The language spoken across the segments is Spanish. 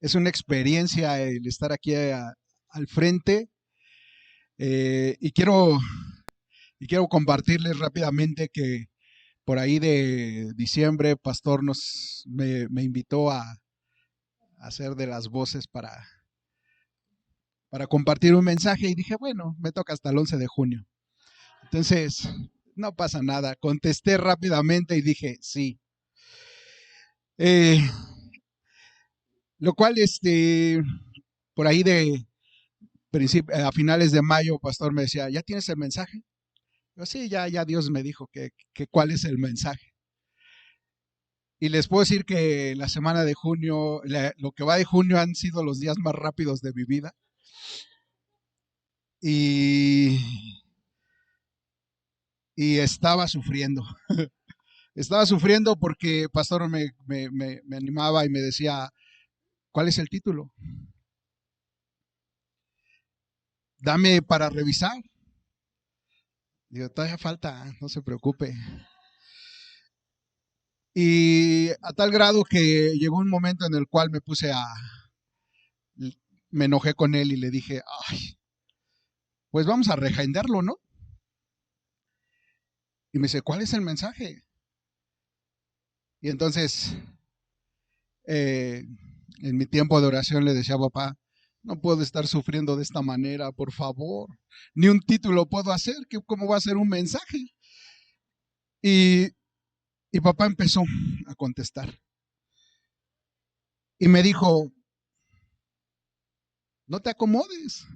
Es una experiencia el estar aquí al frente y quiero compartirles rápidamente que por ahí de diciembre, Pastor me invitó a hacer de las voces para compartir un mensaje y dije, bueno, me toca hasta el 11 de junio. Entonces, no pasa nada. Contesté rápidamente y dije, sí. Eh, lo cual, por ahí a finales de mayo, Pastor me decía, ¿ya tienes el mensaje? Yo, sí, ya Dios me dijo que cuál es el mensaje. Y les puedo decir que la semana de junio, lo que va de junio han sido los días más rápidos de mi vida. Y, y estaba sufriendo. Estaba sufriendo porque Pastor me animaba y me decía, ¿cuál es el título? Dame para revisar. Digo, todavía falta, no se preocupe. Y a tal grado que llegó un momento en el cual me enojé con él y le dije, ay, pues vamos a reagendarlo, ¿no? Y me dice, ¿cuál es el mensaje? Y entonces, eh, en mi tiempo de oración le decía a papá, no puedo estar sufriendo de esta manera, por favor. Ni un título puedo hacer, ¿cómo va a ser un mensaje? Y, y papá empezó a contestar. Y me dijo, no te acomodes.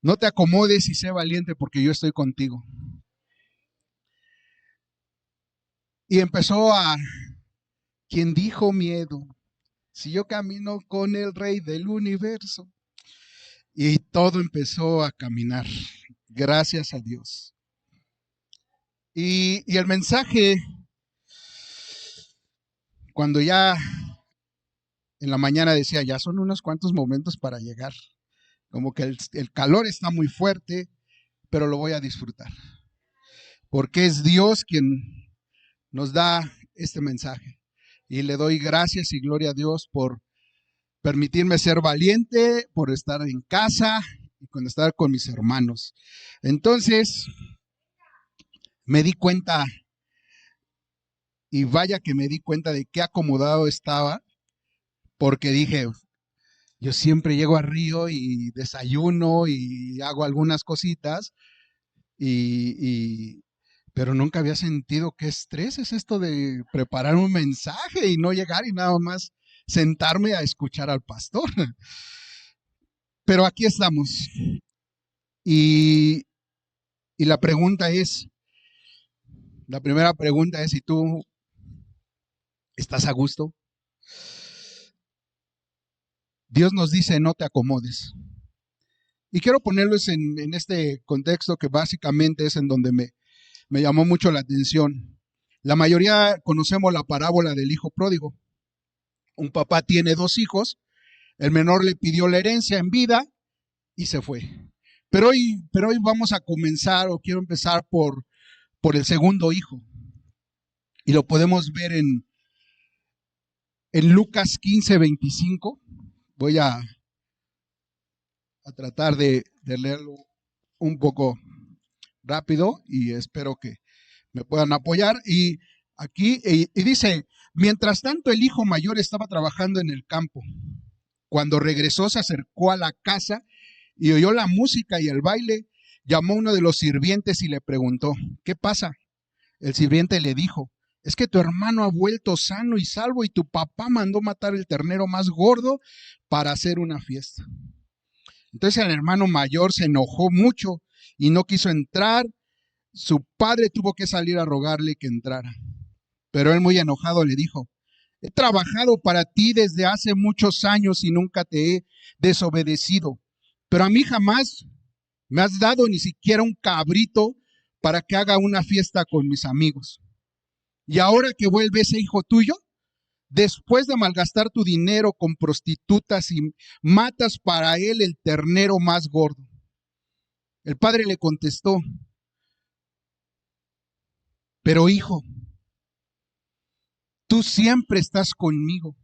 No te acomodes y sé valiente porque yo estoy contigo. Y empezó ¿quién dijo miedo? Si yo camino con el Rey del universo. Y todo empezó a caminar. Gracias a Dios. Y el mensaje, cuando ya en la mañana decía, ya son unos cuantos momentos para llegar. Como que el calor está muy fuerte, pero lo voy a disfrutar. Porque es Dios quien nos da este mensaje. Y le doy gracias y gloria a Dios por permitirme ser valiente, por estar en casa y con estar con mis hermanos. Entonces, me di cuenta, y vaya que me di cuenta de qué acomodado estaba, porque dije, yo siempre llego a Río y desayuno y hago algunas cositas, y, y, pero nunca había sentido qué estrés es esto de preparar un mensaje y no llegar y nada más sentarme a escuchar al pastor. Pero aquí estamos. Y, y la primera pregunta es si tú estás a gusto. Dios nos dice, no te acomodes. Y quiero ponerlos en este contexto que básicamente es en donde me llamó mucho la atención. La mayoría conocemos la parábola del hijo pródigo. Un papá tiene dos hijos, el menor le pidió la herencia en vida y se fue. Pero hoy vamos a comenzar, o quiero empezar por el segundo hijo. Y lo podemos ver en Lucas 15:25. Voy a tratar de leerlo un poco rápido y espero que me puedan apoyar. Y aquí, y dice, mientras tanto el hijo mayor estaba trabajando en el campo. Cuando regresó se acercó a la casa y oyó la música y el baile. Llamó a uno de los sirvientes y le preguntó, ¿qué pasa? El sirviente le dijo, es que tu hermano ha vuelto sano y salvo y tu papá mandó matar el ternero más gordo para hacer una fiesta. Entonces el hermano mayor se enojó mucho y no quiso entrar. Su padre tuvo que salir a rogarle que entrara. Pero él muy enojado le dijo, he trabajado para ti desde hace muchos años y nunca te he desobedecido. Pero a mí jamás me has dado ni siquiera un cabrito para que haga una fiesta con mis amigos. Y ahora que vuelve ese hijo tuyo, después de malgastar tu dinero con prostitutas y matas para él el ternero más gordo. El padre le contestó, pero hijo, tú siempre estás conmigo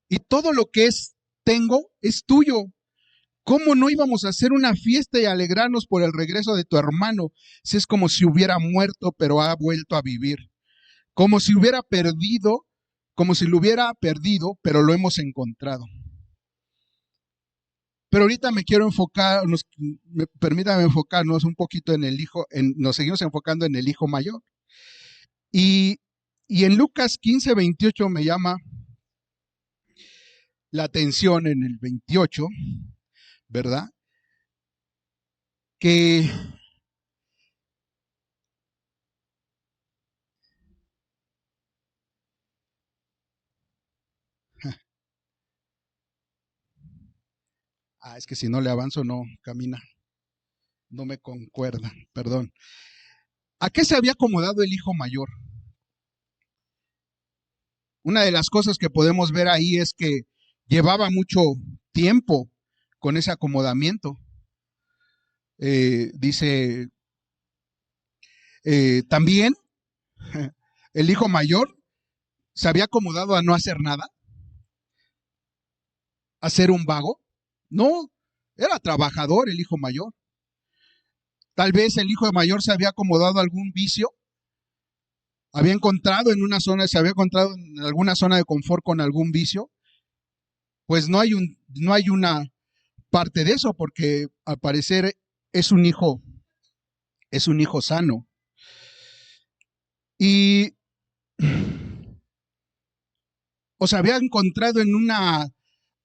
y todo lo que tengo es tuyo. ¿Cómo no íbamos a hacer una fiesta y alegrarnos por el regreso de tu hermano? Si es como si hubiera muerto, pero ha vuelto a vivir. Como si hubiera perdido, como si lo hubiera perdido, pero lo hemos encontrado. Pero ahorita me quiero enfocar, permítame enfocarnos un poquito en el hijo, nos seguimos enfocando en el hijo mayor. Y en Lucas 15:28 me llama la atención en el 28, ¿verdad? Que es que si no le avanzo no camina, no me concuerda, perdón. ¿A qué se había acomodado el hijo mayor? Una de las cosas que podemos ver ahí es que llevaba mucho tiempo con ese acomodamiento. Dice, también el hijo mayor se había acomodado a no hacer nada, a ser un vago. No, era trabajador el hijo mayor. Tal vez el hijo mayor se había acomodado a algún vicio, había encontrado en una zona, se había encontrado en alguna zona de confort con algún vicio. Pues no hay una parte de eso, porque al parecer es un hijo sano. Y o se había encontrado en una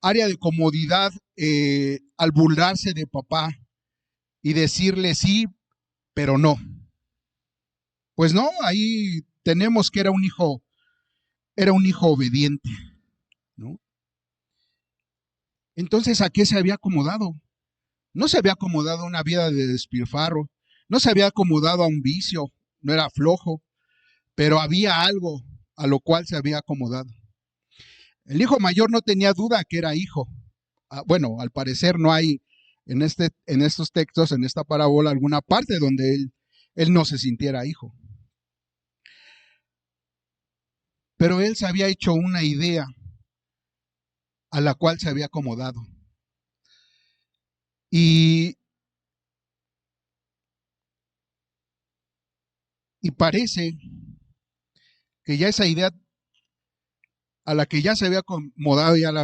área de comodidad al burlarse de papá y decirle sí, pero no. Pues no, ahí tenemos que era un hijo obediente, ¿no? Entonces, ¿a qué se había acomodado? No se había acomodado a una vida de despilfarro, no se había acomodado a un vicio, no era flojo, pero había algo a lo cual se había acomodado. El hijo mayor no tenía duda que era hijo. Bueno, al parecer no hay en estos textos, en esta parábola, alguna parte donde él no se sintiera hijo. Pero él se había hecho una idea a la cual se había acomodado. Y parece que ya esa idea a la que ya se había acomodado, ya la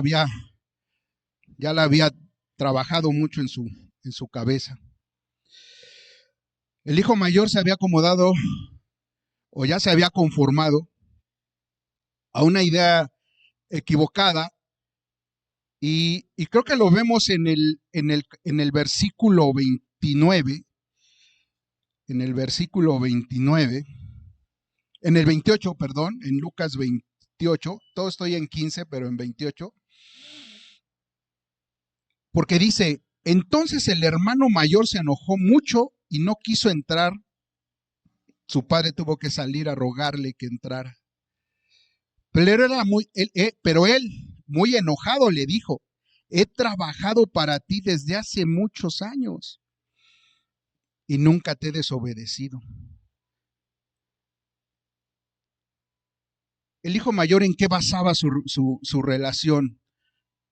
había trabajado mucho en su cabeza. El hijo mayor se había acomodado o ya se había conformado a una idea equivocada y creo que lo vemos en el versículo 29, en el versículo 29, en el 28, perdón, en Lucas 28, todo estoy en 15, pero en 28, porque dice, entonces el hermano mayor se enojó mucho y no quiso entrar. Su padre tuvo que salir a rogarle que entrara. Pero él, muy enojado, le dijo, he trabajado para ti desde hace muchos años y nunca te he desobedecido. El hijo mayor, ¿en qué basaba su relación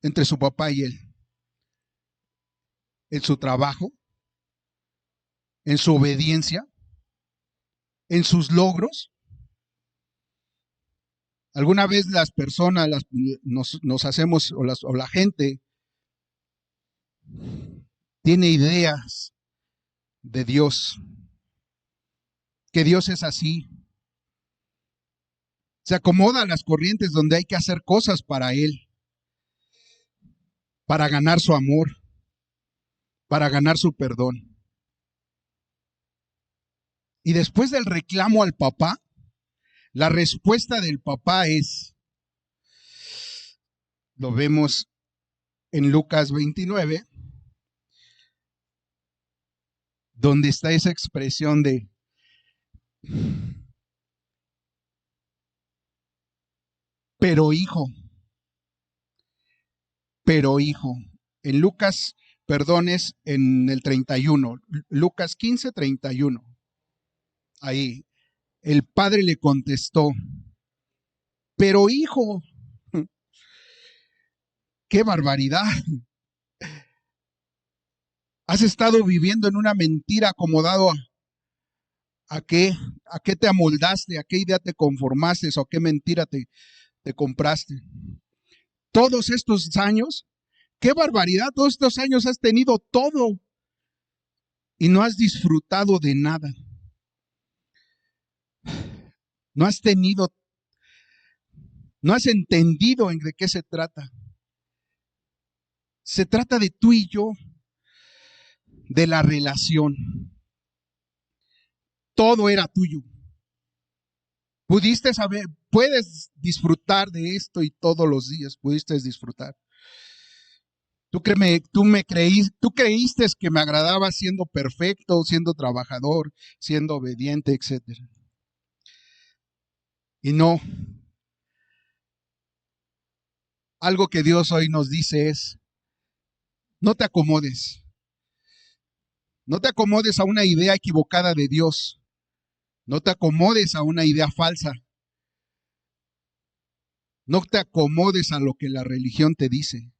entre su papá y él? ¿En su trabajo? ¿En su obediencia? ¿En sus logros? Alguna vez las personas nos hacemos, o la gente tiene ideas de Dios, que Dios es así. Se acomoda a las corrientes donde hay que hacer cosas para Él, para ganar su amor, para ganar su perdón. Y después del reclamo al papá, la respuesta del papá lo vemos en Lucas 29, donde está esa expresión de pero hijo, en Lucas, perdones, en el 31, Lucas 15:31, ahí, el padre le contestó, pero hijo, ¡Qué barbaridad! Has estado viviendo en una mentira acomodado a qué te amoldaste, a qué idea te conformaste o a qué mentira te compraste. Todos estos años, qué barbaridad, todos estos años has tenido todo y no has disfrutado de nada. No has tenido, no has entendido de qué se trata. Se trata de tú y yo, de la relación. Todo era tuyo. Pudiste saber, puedes disfrutar de esto y todos los días pudiste disfrutar. Tú creíste que me agradaba siendo perfecto, siendo trabajador, siendo obediente, etcétera. Y no. Algo que Dios hoy nos dice es, no te acomodes. No te acomodes a una idea equivocada de Dios. No te acomodes a una idea falsa. No te acomodes a lo que la religión te dice.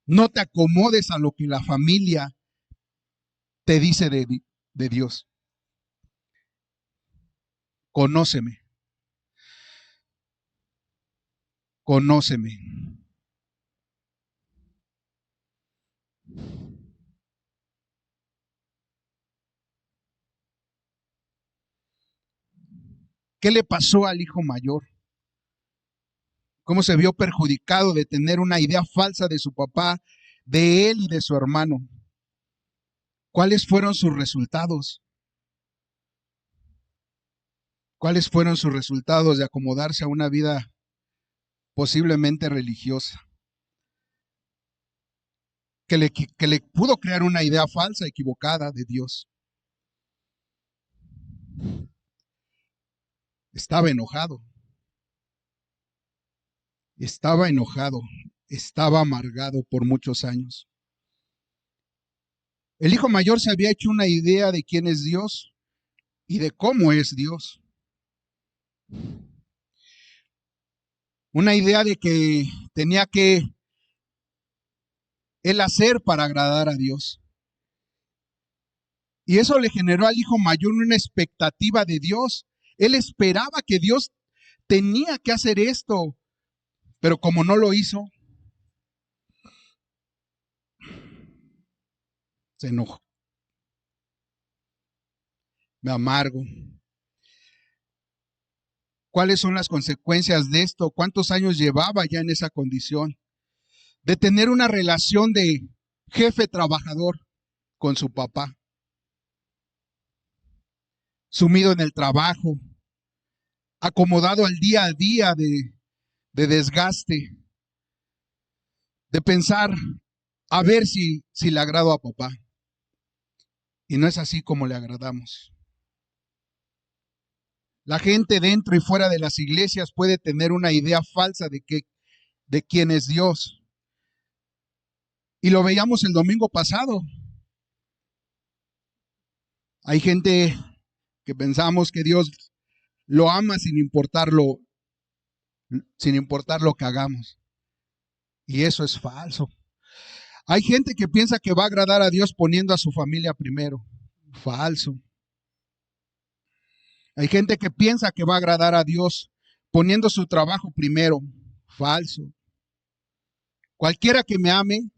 No te acomodes a lo que la familia te dice de Dios. Conóceme. Conóceme. ¿Qué le pasó al hijo mayor? ¿Cómo se vio perjudicado de tener una idea falsa de su papá, de él y de su hermano? ¿Cuáles fueron sus resultados? ¿Cuáles fueron sus resultados de acomodarse a una vida posiblemente religiosa? Que le pudo crear una idea falsa, equivocada de Dios. Estaba enojado. Estaba enojado. Estaba amargado por muchos años. El hijo mayor se había hecho una idea de quién es Dios y de cómo es Dios. Una idea de que tenía que él hacer para agradar a Dios. Y eso le generó al hijo mayor una expectativa de Dios. Él esperaba que Dios tenía que hacer esto, pero como no lo hizo, se enojó. Me amargo. ¿Cuáles son las consecuencias de esto? ¿Cuántos años llevaba ya en esa condición? De tener una relación de jefe trabajador con su papá. Sumido en el trabajo, acomodado al día a día de desgaste, de pensar a ver si le agrado a papá. Y no es así como le agradamos. La gente dentro y fuera de las iglesias puede tener una idea falsa de quién es Dios. Y lo veíamos el domingo pasado. Hay gente que pensamos que Dios lo ama sin importar lo que hagamos. Y eso es falso. Hay gente que piensa que va a agradar a Dios poniendo a su familia primero. Falso. Hay gente que piensa que va a agradar a Dios poniendo su trabajo primero. Falso. Cualquiera que me ame,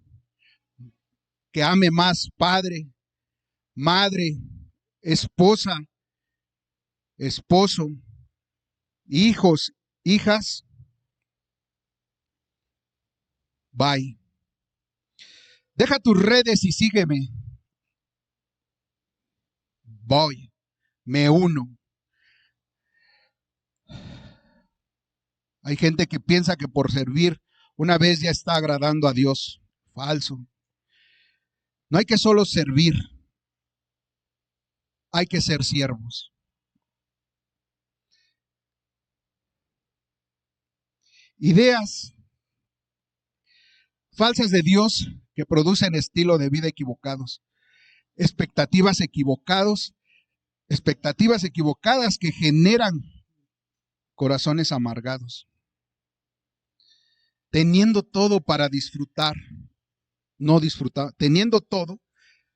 que ame más padre, madre, esposa, esposo, hijos, hijas, bye. Deja tus redes y sígueme. Voy, me uno. Hay gente que piensa que por servir una vez ya está agradando a Dios. Falso. No hay que solo servir, hay que ser siervos. Ideas falsas de Dios que producen estilo de vida equivocados. Expectativas equivocadas que generan corazones amargados. teniendo todo para disfrutar, no disfrutar, teniendo todo,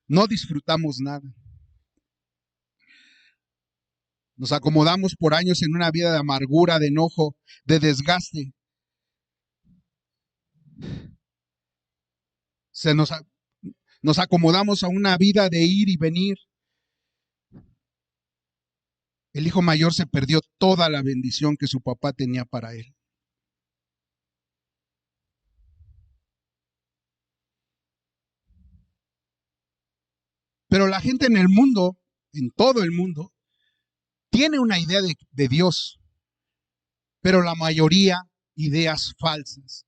no disfrutamos nada. Nos acomodamos por años en una vida de amargura, de enojo, de desgaste. Nos acomodamos a una vida de ir y venir. El hijo mayor se perdió toda la bendición que su papá tenía para él. Pero la gente en el mundo, en todo el mundo, tiene una idea de Dios, pero la mayoría ideas falsas.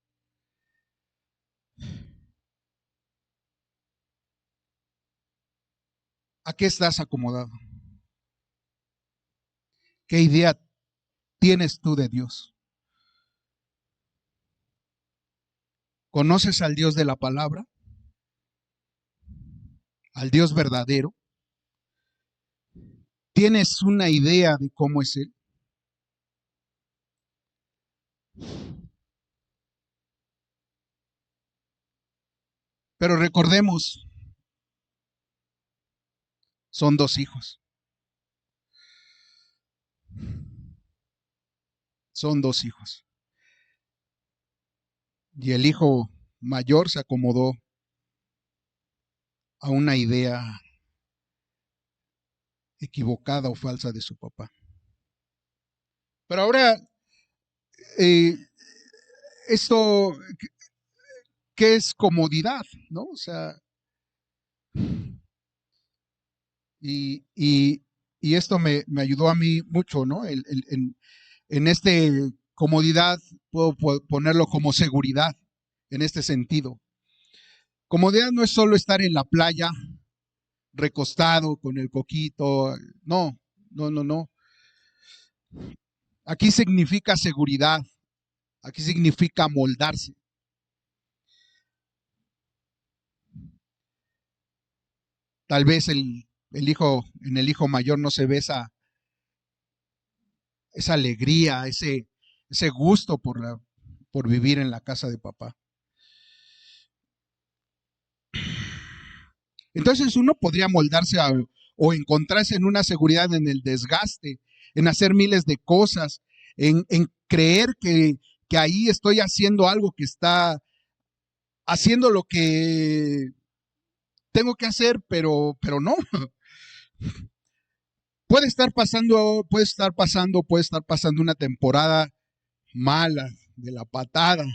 ¿A qué estás acomodado? ¿Qué idea tienes tú de Dios? ¿Conoces al Dios de la palabra? ¿Al Dios verdadero? ¿Tienes una idea de cómo es Él? Pero recordemos, son dos hijos. Son dos hijos. Y el hijo mayor se acomodó a una idea equivocada o falsa de su papá. Pero ahora, eh, esto, ¿qué es comodidad? ¿No? O sea, y esto me ayudó a mí mucho, ¿no? En este comodidad puedo ponerlo como seguridad, en este sentido. Comodidad no es solo estar en la playa, recostado con el coquito, no, no, no, no. Aquí significa seguridad, aquí significa moldarse. Tal vez en el hijo mayor no se ve esa alegría, ese gusto por vivir en la casa de papá. Entonces uno podría moldarse o encontrarse en una seguridad en el desgaste, en hacer miles de cosas, en creer que ahí estoy haciendo algo que está haciendo lo que tengo que hacer, pero no. Puede estar pasando una temporada mala, de la patada,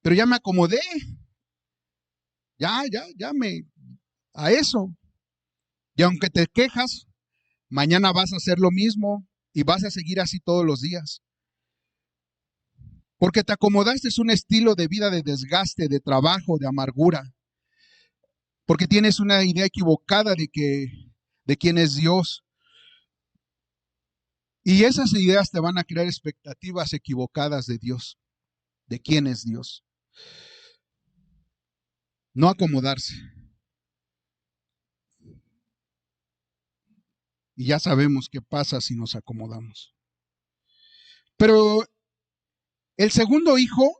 pero ya me acomodé, a eso. Y aunque te quejas, mañana vas a hacer lo mismo y vas a seguir así todos los días. Porque te acomodaste es un estilo de vida de desgaste, de trabajo, de amargura. Porque tienes una idea equivocada de quién es Dios. Y esas ideas te van a crear expectativas equivocadas de Dios, de quién es Dios. No acomodarse. Y ya sabemos qué pasa si nos acomodamos. Pero el segundo hijo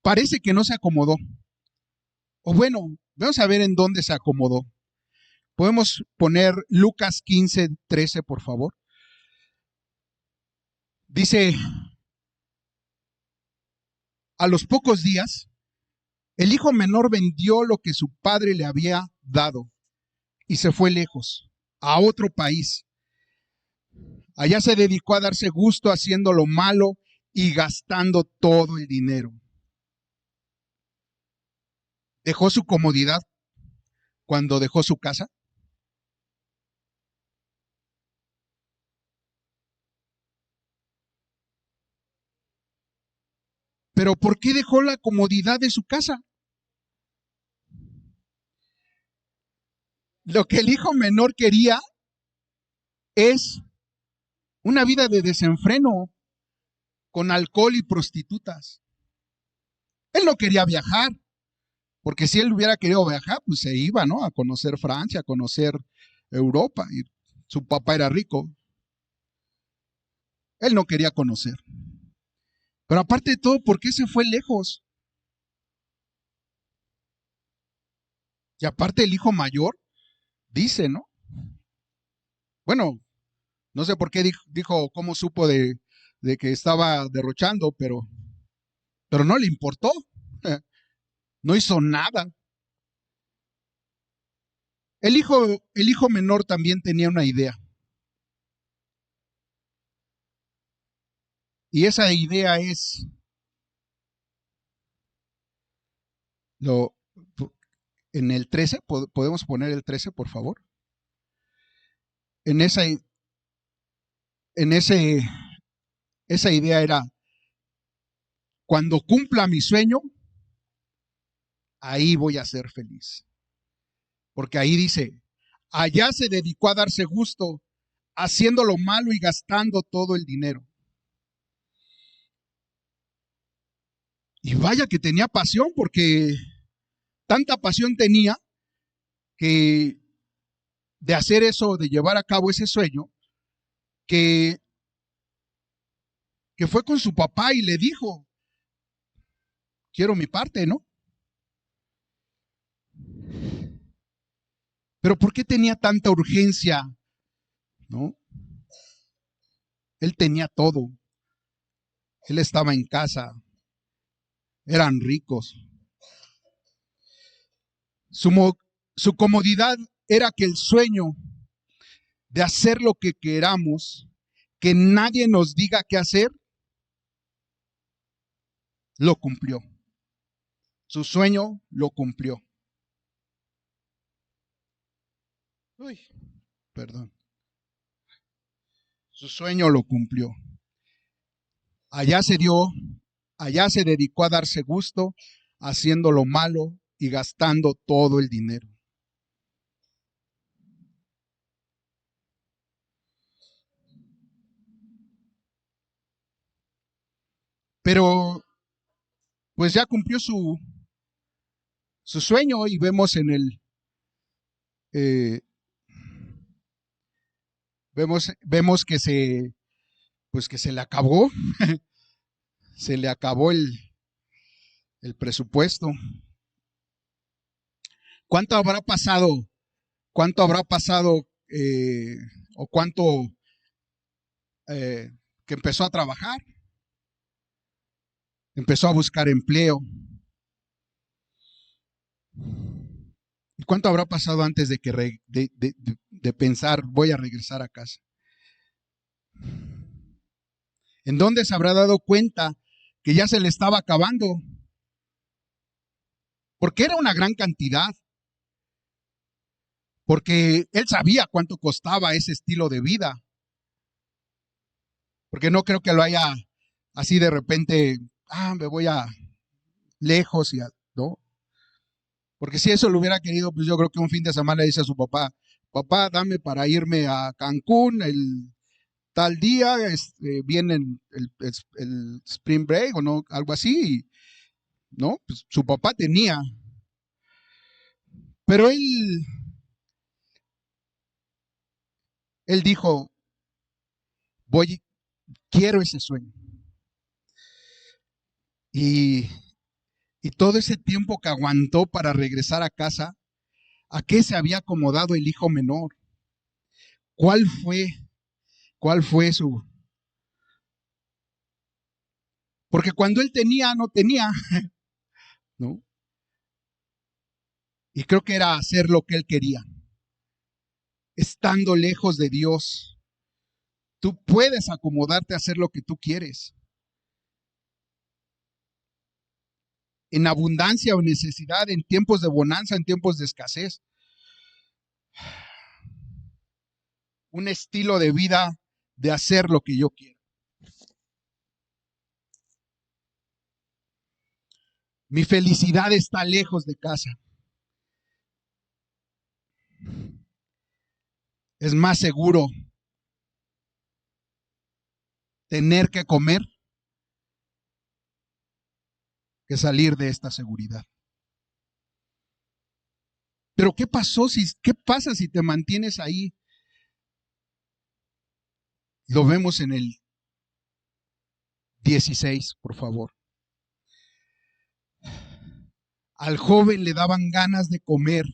parece que no se acomodó. O bueno, vamos a ver en dónde se acomodó. Podemos poner Lucas 15:13, por favor. Dice, a los pocos días, el hijo menor vendió lo que su padre le había dado y se fue lejos, a otro país. Allá se dedicó a darse gusto haciendo lo malo y gastando todo el dinero. Dejó su comodidad cuando dejó su casa. Pero ¿por qué dejó la comodidad de su casa? Lo que el hijo menor quería es una vida de desenfreno con alcohol y prostitutas. Él no quería viajar, porque si él hubiera querido viajar, pues se iba, ¿no? A conocer Francia, a conocer Europa, y su papá era rico. Él no quería conocer. Pero aparte de todo, ¿por qué se fue lejos? Y aparte el hijo mayor dice, ¿no? Bueno, no sé por qué dijo cómo supo de que estaba derrochando, pero no le importó. No hizo nada. El hijo menor también tenía una idea. Y esa idea es lo en el 13, podemos poner el 13, por favor. En esa en ese esa idea era cuando cumpla mi sueño, ahí voy a ser feliz. Porque ahí dice, allá se dedicó a darse gusto, haciendo lo malo y gastando todo el dinero. Y vaya que tenía pasión, porque tanta pasión tenía que de hacer eso, de llevar a cabo ese sueño, que, que fue con su papá y le dijo, quiero mi parte, ¿no? Pero ¿por qué tenía tanta urgencia? ¿No? Él tenía todo. Él estaba en casa. Eran ricos. Su, su comodidad era que el sueño de hacer lo que queramos, que nadie nos diga qué hacer, lo cumplió. Su sueño lo cumplió. Uy, perdón. Su sueño lo cumplió. Allá se dio, allá se dedicó a darse gusto, haciendo lo malo y gastando todo el dinero. Pero pues ya cumplió su sueño y vemos en el, eh, vemos pues que se le acabó, se le acabó el presupuesto. ¿Cuánto habrá pasado? ¿Cuánto habrá pasado o cuánto que empezó a trabajar? Empezó a buscar empleo. ¿Y cuánto habrá pasado antes de que de pensar voy a regresar a casa? ¿En dónde se habrá dado cuenta que ya se le estaba acabando? Porque era una gran cantidad. Porque él sabía cuánto costaba ese estilo de vida. Porque no creo que lo haya así de repente, me voy a lejos, ¿no? Porque si eso lo hubiera querido, pues yo creo que un fin de semana le dice a su papá, papá, dame para irme a Cancún el tal día, viene el Spring Break o no, algo así, ¿no? Pues su papá tenía, pero él dijo, voy, quiero ese sueño. Y, y todo ese tiempo que aguantó para regresar a casa, ¿a qué se había acomodado el hijo menor? ¿Cuál fue? ¿Cuál fue su? Porque cuando él tenía, no tenía, ¿no? Y creo que era hacer lo que él quería. Estando lejos de Dios, tú puedes acomodarte a hacer lo que tú quieres. En abundancia o necesidad, en tiempos de bonanza, en tiempos de escasez. Un estilo de vida de hacer lo que yo quiero. Mi felicidad está lejos de casa. Es más seguro tener que comer que salir de esta seguridad. Pero ¿qué pasa si te mantienes ahí? Lo vemos en el 16, por favor. Al joven le daban ganas de comer,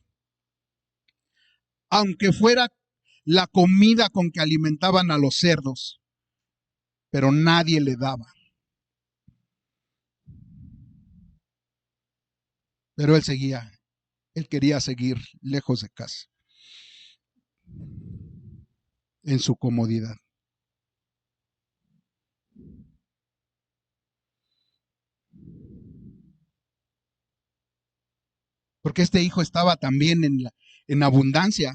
aunque fuera la comida con que alimentaban a los cerdos, pero nadie le daba. Pero él quería seguir lejos de casa, en su comodidad. Porque este hijo estaba también en abundancia,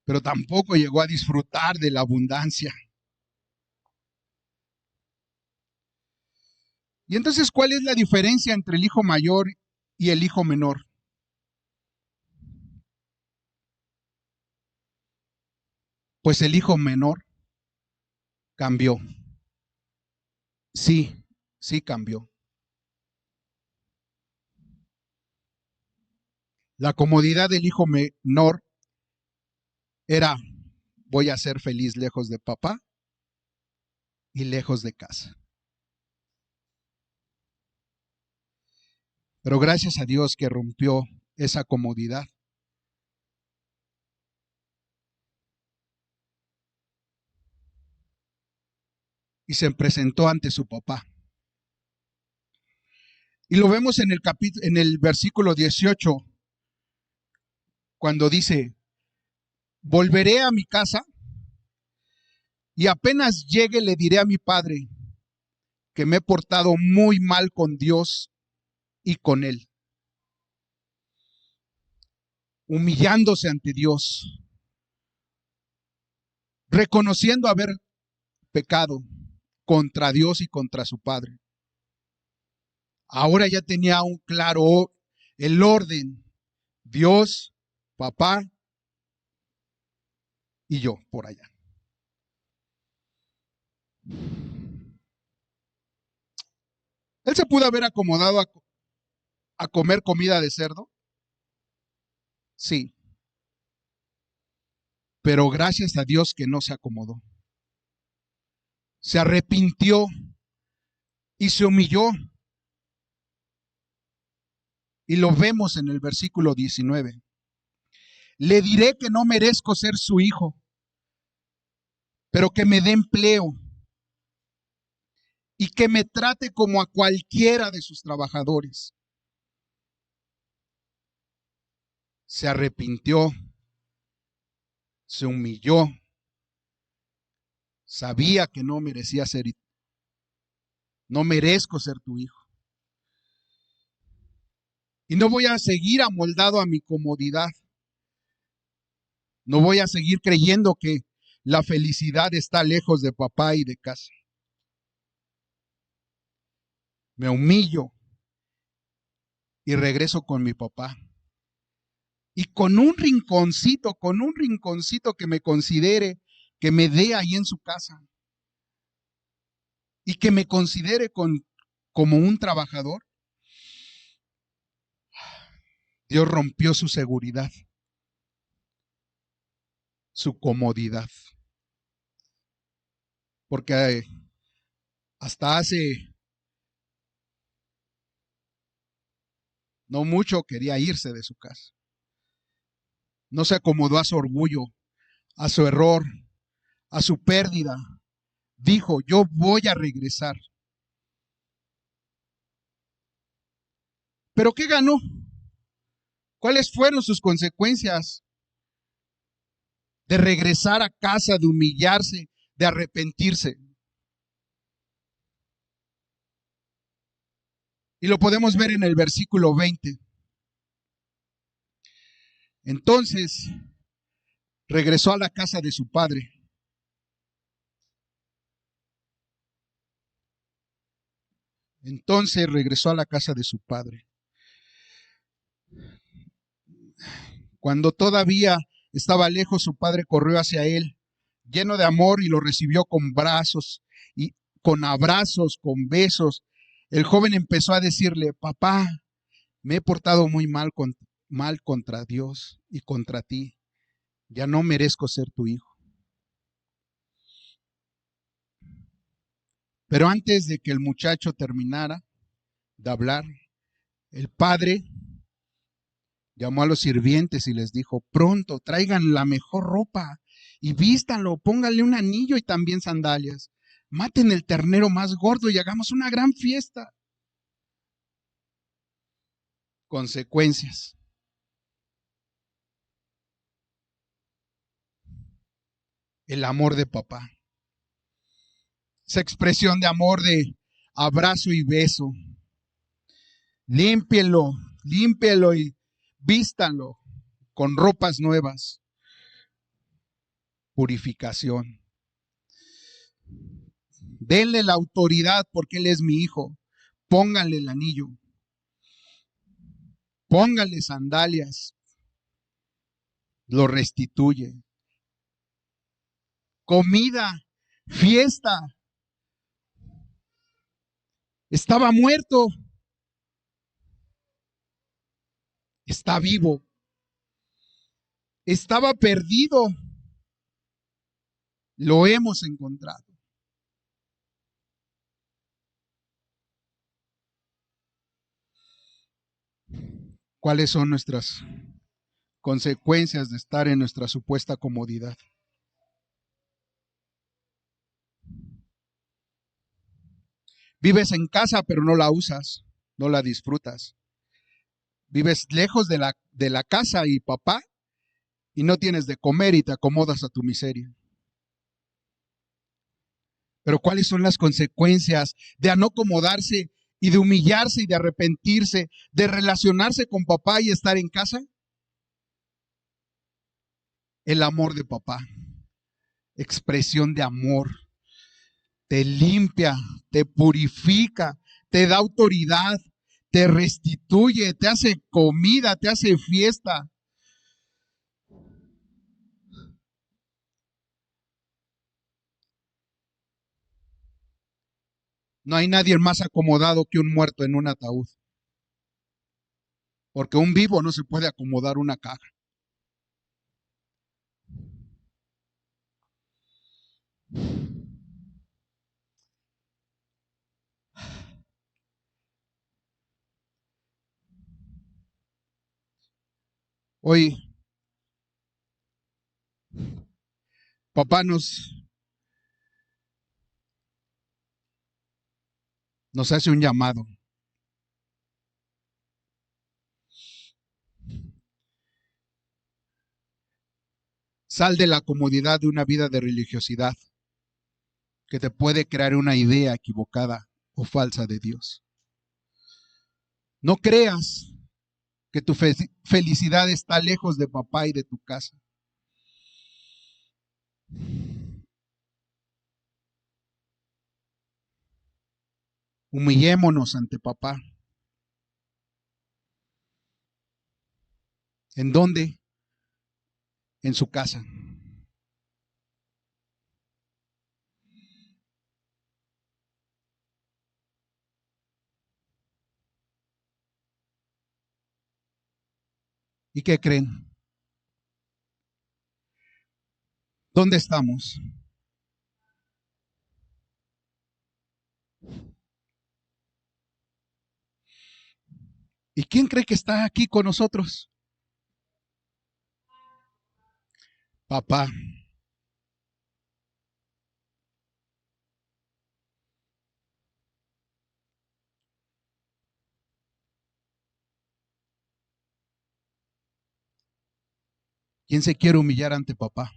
pero tampoco llegó a disfrutar de la abundancia. Y entonces, ¿cuál es la diferencia entre el hijo mayor y el hijo menor? Pues el hijo menor cambió. Sí, sí cambió. La comodidad del hijo menor era: voy a ser feliz lejos de papá y lejos de casa. Pero gracias a Dios que rompió esa comodidad. Y se presentó ante su papá. Y lo vemos en el versículo 18, cuando dice: volveré a mi casa y apenas llegue le diré a mi padre que me he portado muy mal con Dios y con él. Humillándose ante Dios, reconociendo haber pecado contra Dios y contra su padre. Ahora ya tenía un claro el orden: Dios, papá y yo por allá. Él se pudo haber acomodado a comer comida de cerdo, sí, pero gracias a Dios que no se acomodó. Se arrepintió y se humilló. Y lo vemos en el versículo 19. Le diré que no merezco ser su hijo, pero que me dé empleo y que me trate como a cualquiera de sus trabajadores. Se arrepintió, se humilló, sabía que no merecía ser, no merezco ser tu hijo. Y no voy a seguir amoldado a mi comodidad. No voy a seguir creyendo que la felicidad está lejos de papá y de casa. Me humillo y regreso con mi papá. Y con un rinconcito que me considere, que me dé ahí en su casa. Y que me considere como un trabajador. Dios rompió su seguridad, su comodidad. Porque hasta hace no mucho quería irse de su casa. No se acomodó a su orgullo, a su error, a su pérdida. Dijo: yo voy a regresar. ¿Pero qué ganó? ¿Cuáles fueron sus consecuencias de regresar a casa, de humillarse, de arrepentirse? Y lo podemos ver en el versículo 20. Entonces regresó a la casa de su padre. Entonces regresó a la casa de su padre. Cuando todavía estaba lejos, su padre corrió hacia él, lleno de amor, y lo recibió con brazos, y con abrazos, con besos. El joven empezó a decirle: papá, me he portado muy mal contra Dios y contra ti. Ya no merezco ser tu hijo. Pero antes de que el muchacho terminara de hablar, el padre llamó a los sirvientes y les dijo: pronto, traigan la mejor ropa y vístanlo, pónganle un anillo y también sandalias. Maten el ternero más gordo y hagamos una gran fiesta. Consecuencias. El amor de papá. Esa expresión de amor de abrazo y beso. Límpielo, límpielo y vístanlo con ropas nuevas. Purificación. Denle la autoridad porque él es mi hijo. Pónganle el anillo. Pónganle sandalias. Lo restituye. Comida, fiesta. Estaba muerto. Está vivo. Estaba perdido. Lo hemos encontrado. ¿Cuáles son nuestras consecuencias de estar en nuestra supuesta comodidad? Vives en casa, pero no la usas, no la disfrutas. Vives lejos de la casa y papá y no tienes de comer y te acomodas a tu miseria. Pero ¿cuáles son las consecuencias de no acomodarse y de humillarse y de arrepentirse, de relacionarse con papá y estar en casa? El amor de papá, expresión de amor, te limpia, te purifica, te da autoridad, te restituye, te hace comida, te hace fiesta. No hay nadie más acomodado que un muerto en un ataúd, porque un vivo no se puede acomodar una caja. Hoy, papá nos hace un llamado. Sal de la comodidad de una vida de religiosidad que te puede crear una idea equivocada o falsa de Dios. No creas que tu felicidad está lejos de papá y de tu casa. Humillémonos ante papá. ¿En dónde? En su casa. ¿Y qué creen? ¿Dónde estamos? ¿Y quién cree que está aquí con nosotros? Papá. ¿Quién se quiere humillar ante papá?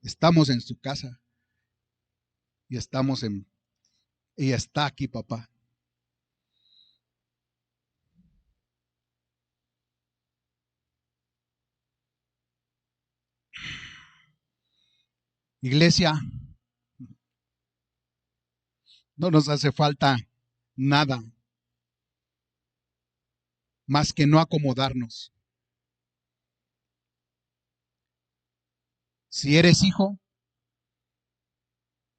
Estamos en su casa y y está aquí papá. Iglesia, no nos hace falta nada más que no acomodarnos. Si eres hijo,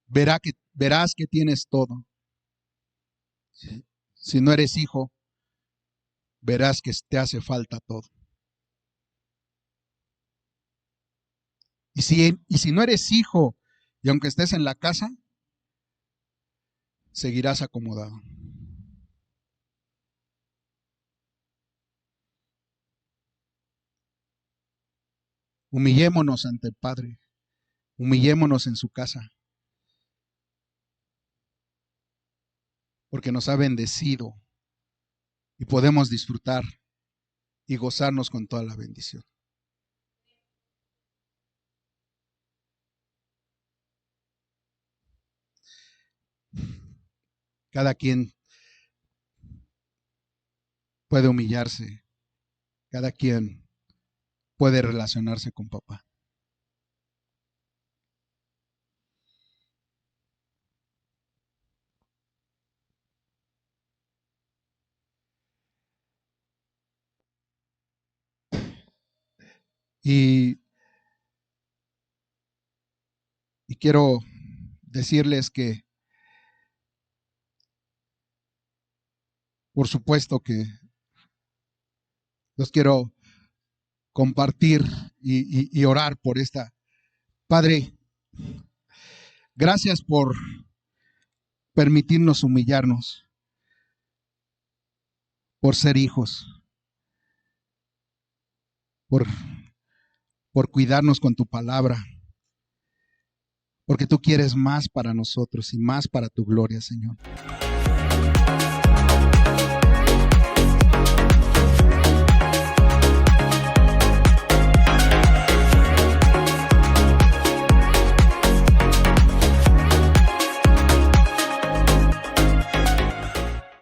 verás que tienes todo. Si no eres hijo, verás que te hace falta todo. Y si no eres hijo, y aunque estés en la casa, seguirás acomodado. Humillémonos ante el Padre, humillémonos en su casa, porque nos ha bendecido y podemos disfrutar y gozarnos con toda la bendición. Cada quien puede humillarse, cada quien puede relacionarse con papá. Y, y quiero decirles que, por supuesto que los quiero compartir y orar por esta. Padre, gracias por permitirnos humillarnos, por ser hijos, por, por cuidarnos con tu palabra, porque tú quieres más para nosotros y más para tu gloria, Señor.